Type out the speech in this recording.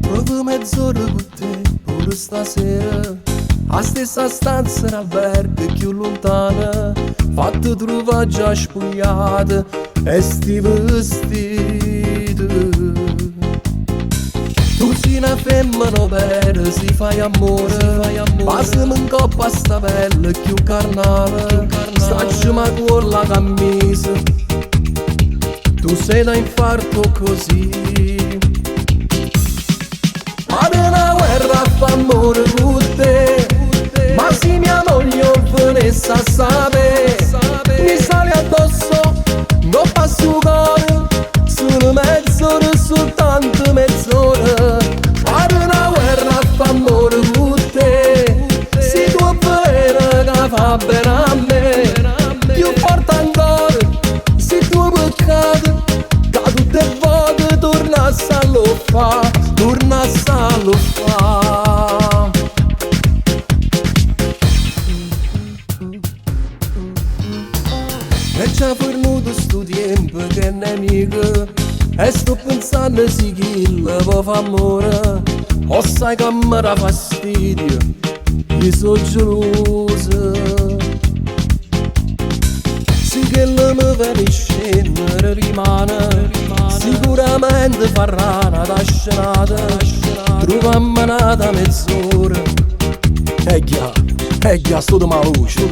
Proprio mezz'ora con te, pure stasera. A stessa stanza in albergo più lontana, fatto trovare già spogliata e sti vestiti. Tu sei una femmina vera, si fai amore, passami in coppa a sta pelle più carnale, stacciami con la camisa, tu sei da infarto così. Vado una guerra a fa amore con te, ma se mia moglie venisse a sapere, mi sale addosso, non passo cuore, sono mezz'ora, soltanto mezz'ora. Vado una guerra a fa amore con te, se tu bene che fa bene a me, più forte ancora, se tu peccato, che tutte le volte tornassi a lo fa, tornassi a lo fa. E ci ha fornuto sto tempo che è nemico, e sto pensando se chi le può fa amore, o sai che mi dà fastidio, io sono geloso. Se che le mi vede scendere rimane, sicuramente farà una tascenata, trovammo nata mezz'ora, e già, sto da maluce,